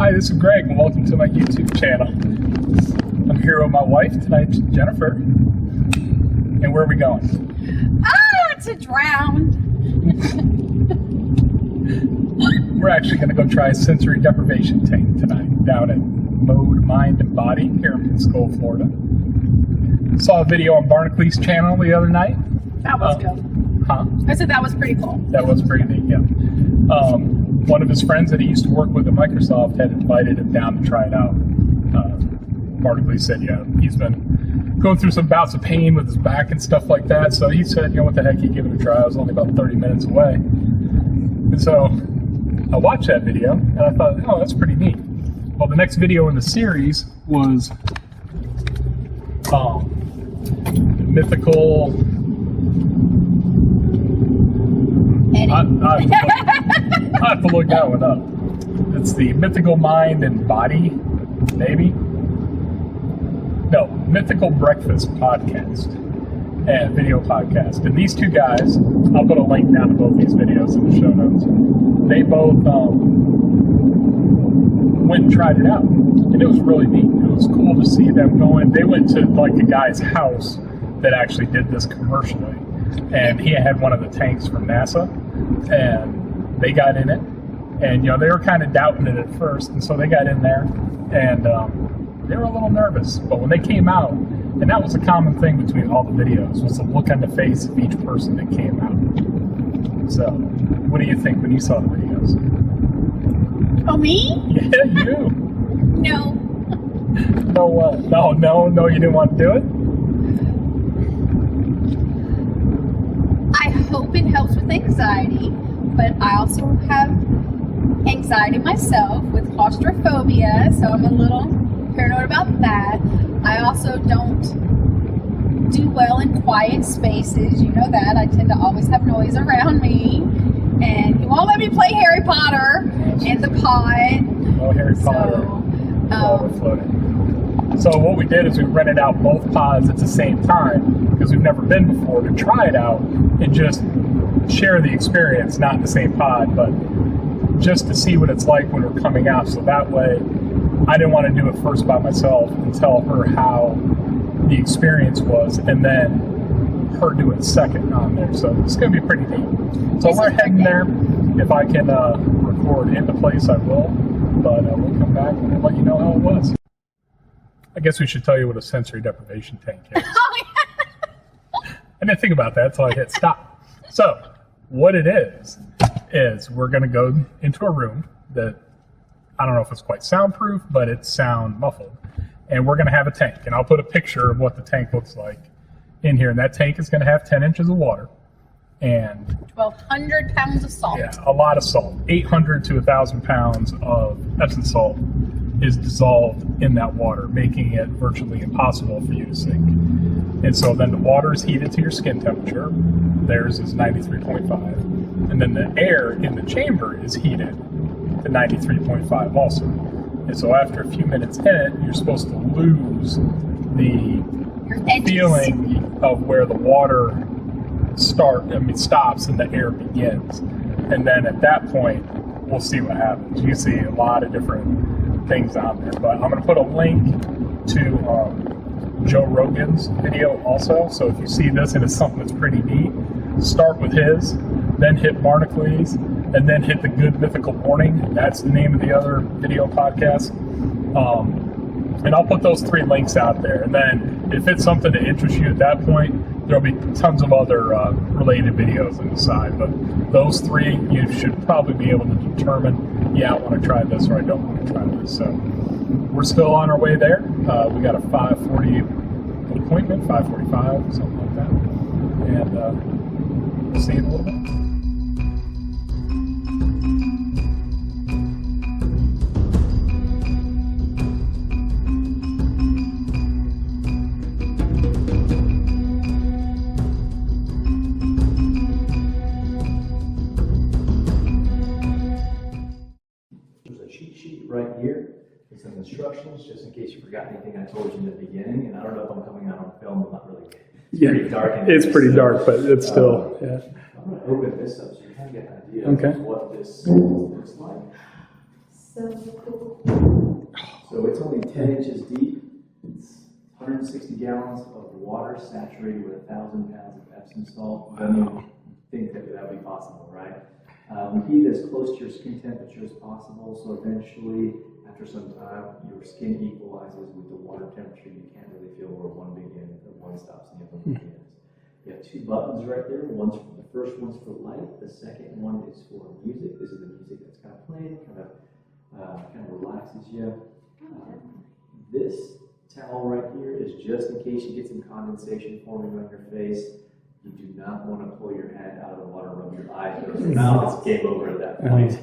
Hi, this is Greg, and welcome to my YouTube channel. I'm here with my wife tonight, Jennifer. And where are we going? To drown. We're actually going to go try a sensory deprivation tank tonight down at MacLeod Mind and Body here in Pensacola, Florida. Saw a video on Barnacles channel the other night. That was good. Huh? I said that was pretty cool. That was pretty neat, yeah. One of his friends that he used to work with at Microsoft had invited him down to try it out. Barnacles said, yeah, he's been going through some bouts of pain with his back and stuff like that. So he said, you know, what the heck, he'd give it a try. I was only about 30 minutes away. And so I watched that video and I thought, oh, that's pretty neat. Well, the next video in the series was mythical. I have to look that one up. It's the Mythical Mind and Body, maybe? No, Mythical Breakfast podcast and video podcast. And these two guys, I'll put a link down to both these videos in the show notes. They both went and tried it out. And it was really neat. It was cool to see them going. They went to like a guy's house that actually did this commercially. And he had one of the tanks from NASA. And they got in it, and you know they were kind of doubting it at first, and so they got in there, and they were a little nervous. But when they came out, and that was a common thing between all the videos, was the look on the face of each person that came out. So, what do you think when you saw the videos? Oh, me? Yeah, you. No. No what? No, you didn't want to do it? I hope it helps with anxiety, but I also have anxiety myself with claustrophobia, so I'm a little paranoid about that. I also don't do well in quiet spaces. You know that. I tend to always have noise around me. And you won't let me play Harry Potter in the pod. No Harry Potter. Overfloating. So what we did is we rented out both pods at the same time because we've never been before to try it out and just share the experience, not in the same pod, but just to see what it's like when we're coming out. So that way, I didn't want to do it first by myself and tell her how the experience was, and then her do it second on there. So it's going to be pretty neat. So we're heading there. If I can record in the place, I will. But we'll come back and let you know how it was. I guess we should tell you what a sensory deprivation tank is. Oh, yeah. I didn't think about that until I hit stop. So, what it is we're going to go into a room that, I don't know if it's quite soundproof, but it's sound muffled. And we're going to have a tank. And I'll put a picture of what the tank looks like in here. And that tank is going to have 10 inches of water. And 1,200 pounds of salt. Yeah, a lot of salt. 800 to 1,000 pounds of Epsom salt is dissolved in that water, making it virtually impossible for you to sink. And so then the water is heated to your skin temperature. Theirs is 93.5. And then the air in the chamber is heated to 93.5 also. And so after a few minutes in it, you're supposed to lose the feeling of where the water stops and the air begins. And then at that point, we'll see what happens. You see a lot of different things on there, but I'm going to put a link to Joe Rogan's video also. So if you see this and it's something that's pretty neat, start with his, then hit Barnacles, and then hit the Good Mythical Morning. That's the name of the other video podcast. And I'll put those 3 links out there. And then if it's something that interests you at that point, there'll be tons of other related videos on the side. But those 3, you should probably be able to determine, yeah, I want to try this or I don't want to try this. So we're still on our way there. We got a 5:40 appointment, 5:45, something like that. And we'll see you in a little bit. Right here with some instructions, just in case you forgot anything I told you in the beginning. And I don't know if I'm coming out on film, but not really. It's pretty dark. It's pretty dark, but it's still, yeah. I'm going to open this up so you kind of get an idea of what this looks like. So cool. So it's only 10 inches deep. It's 160 gallons of water saturated with 1,000 pounds of Epsom salt. I don't even think that would be possible, right? We heat it as close to your skin temperature as possible, so eventually, after some time, your skin equalizes with the water temperature. You can't really feel where one begins or one stops and the other one begins. You have 2 buttons right there. The first one's for light. The second one is for music. This is the music that's kind of playing, kind of relaxes you. This towel right here is just in case you get some condensation forming on your face. You do not want to pull your head out of the water, rub your eyes, or else it's game over at that point.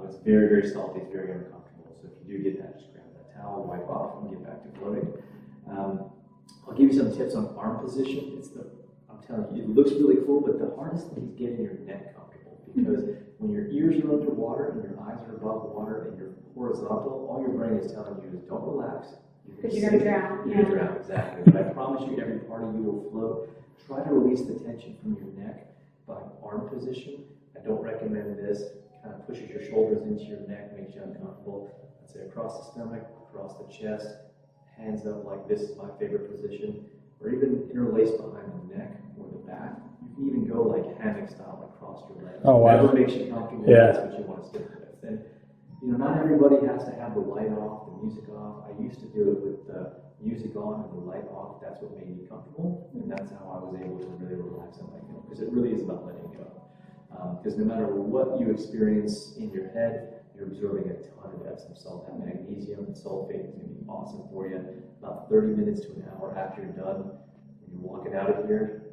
It's very, very salty. It's very uncomfortable. So if you do get that, just grab that towel, wipe off, and get back to floating. I'll give you some tips on arm position. I'm telling you, it looks really cool, but the hardest thing is getting your neck comfortable, because when your ears are underwater and your eyes are above water and you're horizontal, all your brain is telling you is don't relax. Because you're going to drown. You're going to drown, exactly. But I promise you, every part of you will float. Try to release the tension from your neck by arm position. I don't recommend this. Kind of pushes your shoulders into your neck, makes you uncomfortable. I'd say across the stomach, across the chest, hands up like this is my favorite position, or even interlace behind the neck or the back. You can even go like hammock style across your legs. Oh, wow. Whatever makes you comfortable, that's what you want to stick with. And not everybody has to have the light off, the music off. I used to do it with the music on and the light off. That's what made me comfortable, and that's how I was able to really relax and let go, because it really is about letting go. Because no matter what you experience in your head, you're absorbing a ton of Epsom salt. That magnesium and sulfate is going to be awesome for you. About 30 minutes to an hour after you're done, when you're walking out of here,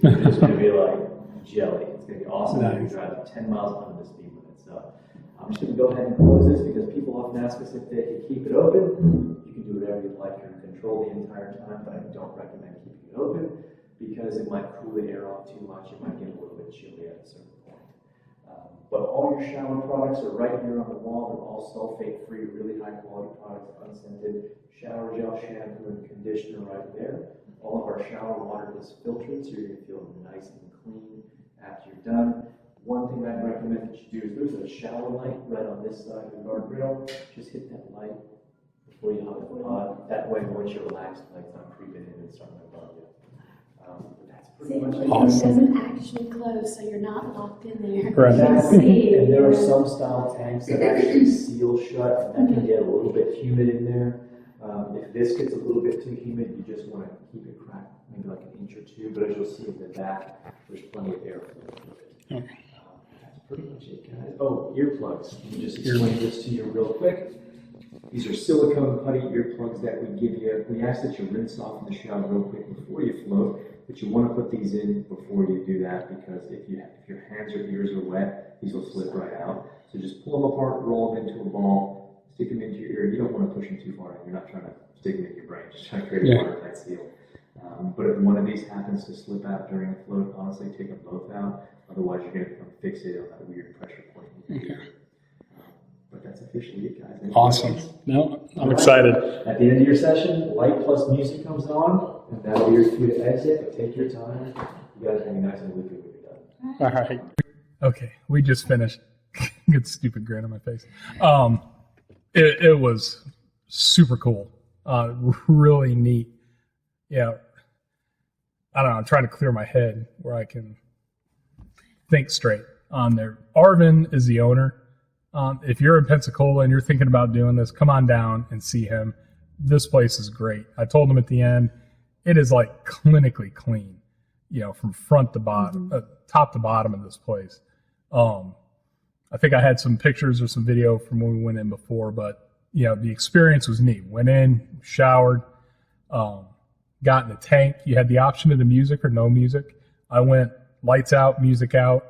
you're just going to be like jelly. It's going to be awesome. Nice. You can drive 10 miles under the speed limit. So I'm just going to go ahead and close this, because people often ask us if they can keep it open. You can do whatever you'd like. You're in control the entire time, but I don't recommend keeping it open, because it might cool the air off too much. It might get a little bit chilly at a certain point. But all your shower products are right here on the wall. They're all sulfate-free, really high-quality products, unscented. Shower gel, shampoo, and conditioner right there. All of our shower water is filtered, so you're going to feel nice and clean after you're done. One thing I'd recommend that you do is there's a shower light right on this side of the guardrail. Just hit that light before you hop in the pod. That way, once you're relaxed, the light's not creeping in and starting to bug you. That's pretty much it. Awesome. It doesn't actually close, so you're not locked in there. Right. And there are some style tanks that actually seal shut, and that can get a little bit humid in there. If this gets a little bit too humid, you just want to keep it cracked, maybe like an inch or two. But as you'll see in the back, there's plenty of air flow. Okay. That's pretty much it, guys. Oh, earplugs. Let me just explain this to you real quick. These are silicone putty earplugs that we give you. We ask that you rinse off in the shower real quick before you float, but you want to put these in before you do that, because if your hands or ears are wet, these will slip right out. So just pull them apart, roll them into a ball, stick them into your ear. You don't want to push them too far in. You're not trying to stick them in your brain. Just trying to create a watertight seal. But if one of these happens to slip out during a float, honestly, take them both out. Otherwise, you're going to become fixated on that weird pressure point. Okay. But that's officially it, guys. Awesome. No, I'm excited. At the end of your session, light plus music comes on, and that'll be your cue to exit. But take your time. You guys can be nice and loopy when you're done. All right. Okay, we just finished. Get stupid grin on my face. It was super cool. Really neat. Yeah. I don't know. I'm trying to clear my head where I can think straight on there. Arvin is the owner. If you're in Pensacola and you're thinking about doing this, come on down and see him. This place is great. I told him at the end, it is like clinically clean, from front to bottom, top to bottom of this place. I think I had some pictures or some video from when we went in before, but the experience was neat. Went in, showered, got in the tank. You had the option of the music or no music. I went lights out, music out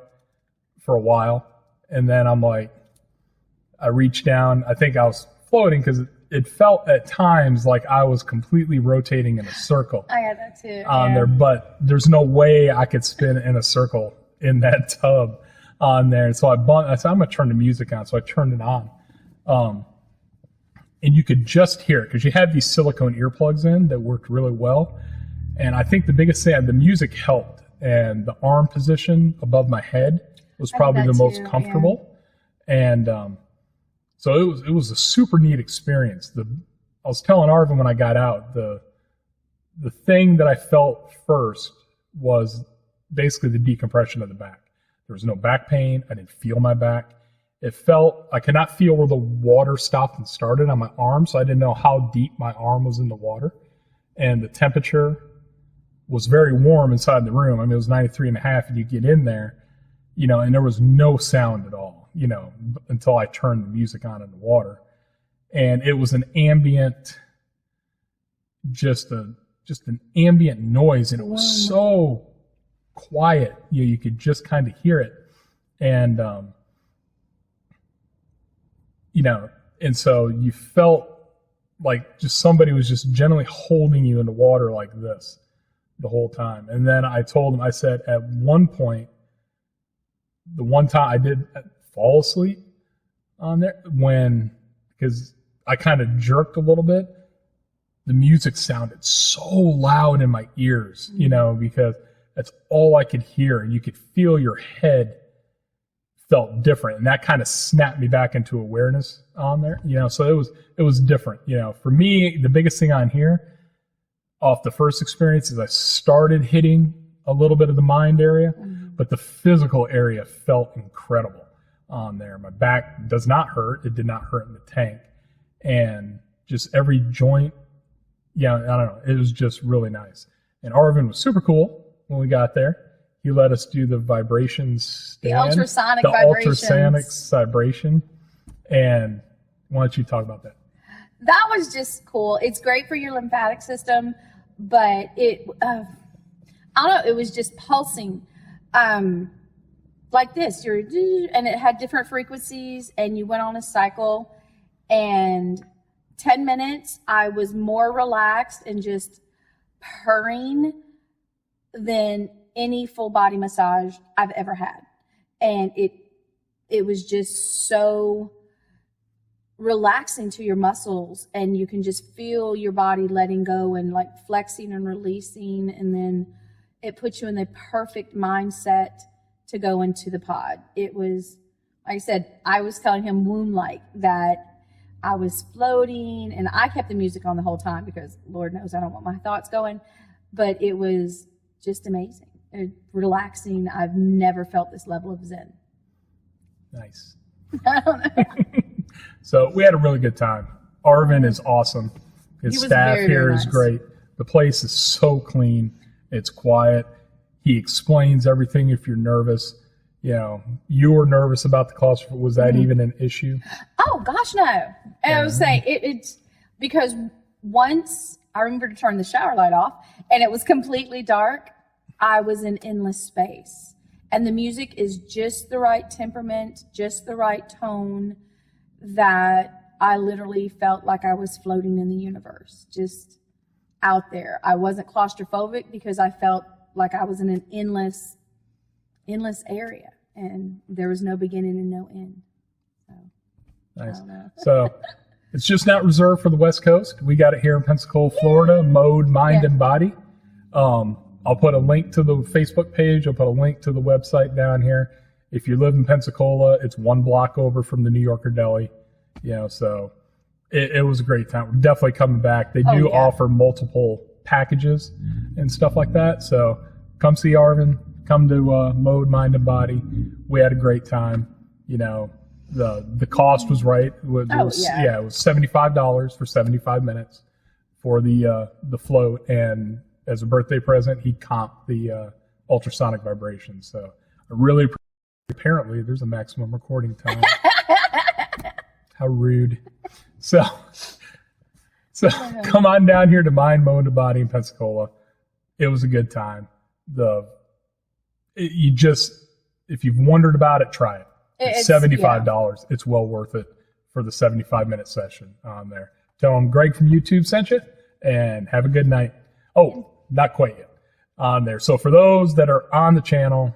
for a while. And then I reached down. I think I was floating because it felt at times like I was completely rotating in a circle. I had that too. On there, but there's no way I could spin in a circle in that tub on there. And so I said, I'm going to turn the music on. So I turned it on. And you could just hear it because you had these silicone earplugs in that worked really well. And I think the biggest thing, the music helped. And the arm position above my head was probably the most comfortable. Yeah. And So it was a super neat experience. I was telling Arvin when I got out, the thing that I felt first was basically the decompression of the back. There was no back pain. I didn't feel my back. I could not feel where the water stopped and started on my arm, so I didn't know how deep my arm was in the water. And the temperature was very warm inside the room. I mean, it was 93.5, and you get in there, and there was no sound at all, until I turned the music on in the water. And it was an ambient, just an ambient noise, and it was so quiet. You could just kind of hear it. And, and so you felt like just somebody was just gently holding you in the water like this the whole time. And then I told him, I said, at one point, the one time I did fall asleep on there, because I kind of jerked a little bit, the music sounded so loud in my ears, because that's all I could hear. And you could feel your head felt different, and that kind of snapped me back into awareness on there, so it was different. For me, the biggest thing on here off the first experience is I started hitting a little bit of the mind area, but the physical area felt incredible on there. My back does not hurt. It did not hurt in the tank, and just every joint, I don't know, it was just really nice. And Arvin was super cool when we got there. He let us do the vibrations, the ultrasonic vibration. And why don't you talk about that? That was just cool. It's great for your lymphatic system, but I don't know, it was just pulsing like this. And it had different frequencies, and you went on a cycle, and 10 minutes, I was more relaxed and just purring than any full body massage I've ever had. And it was just so relaxing to your muscles, and you can just feel your body letting go and like flexing and releasing, and then it puts you in the perfect mindset to go into the pod. It was, like I said, I was telling him womb-like that I was floating, and I kept the music on the whole time because Lord knows I don't want my thoughts going, but it was just amazing. Relaxing. I've never felt this level of zen. Nice. I don't know. So we had a really good time. Arvin is awesome. His staff here is great. The place is so clean. It's quiet. He explains everything if you're nervous. You were nervous about the claustrophobia. Was that even an issue? Oh, gosh, no. And I was saying, it's because once I remember to turn the shower light off, and it was completely dark, I was in endless space. And the music is just the right temperament, just the right tone, that I literally felt like I was floating in the universe, just out there. I wasn't claustrophobic because I felt like I was in an endless area, and there was no beginning and no end. So, nice. So it's just not reserved for the West Coast. We got it here in Pensacola, Florida, Mode, Mind, and Body. I'll put a link to the Facebook page. I'll put a link to the website down here. If you live in Pensacola, it's 1 block over from the New Yorker Deli. So it was a great time. We're definitely coming back. They do offer multiple packages and stuff like that. So come see Arvin. Come to Mode, Mind, and Body. We had a great time. The cost was right. It was $75 for 75 minutes for the float, and as a birthday present, he comped the ultrasonic vibration. So I really apparently there's a maximum recording time. How rude. So come on down here to Mind, Mode, and Body in Pensacola. It was a good time. If you've wondered about it, try it. It's $75. Yeah. It's well worth it for the 75-minute session on there. Tell them Greg from YouTube sent you, and have a good night. Oh, not quite yet on there. So for those that are on the channel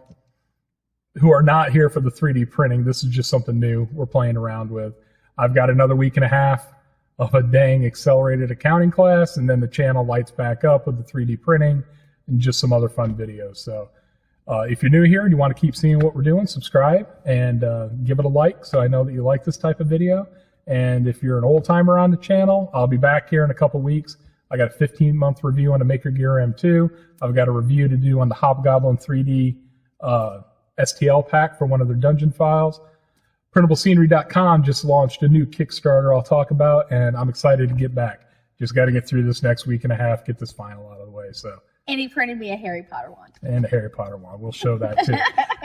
who are not here for the 3D printing, this is just something new we're playing around with. I've got another week and a half of a dang accelerated accounting class, and then the channel lights back up with the 3D printing and just some other fun videos. So if you're new here and you want to keep seeing what we're doing, subscribe and give it a like so I know that you like this type of video. And if you're an old timer on the channel, I'll be back here in a couple weeks. I got a 15-month review on the Maker Gear M2. I've got a review to do on the Hobgoblin 3D STL pack for one of their dungeon files. PrintableScenery.com just launched a new Kickstarter I'll talk about, and I'm excited to get back. Just got to get through this next week and a half, get this final out of the way. So. And he printed me a Harry Potter wand. And a Harry Potter wand. We'll show that too.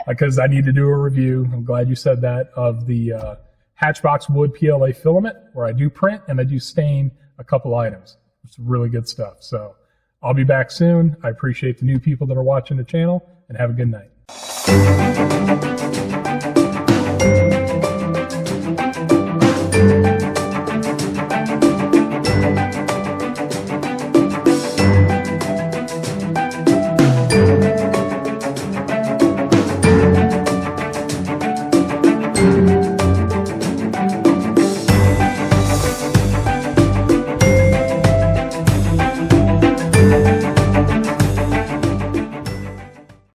Because I need to do a review. I'm glad you said that, of the Hatchbox Wood PLA filament, where I do print and I do stain a couple items. It's really good stuff. So I'll be back soon. I appreciate the new people that are watching the channel, and have a good night.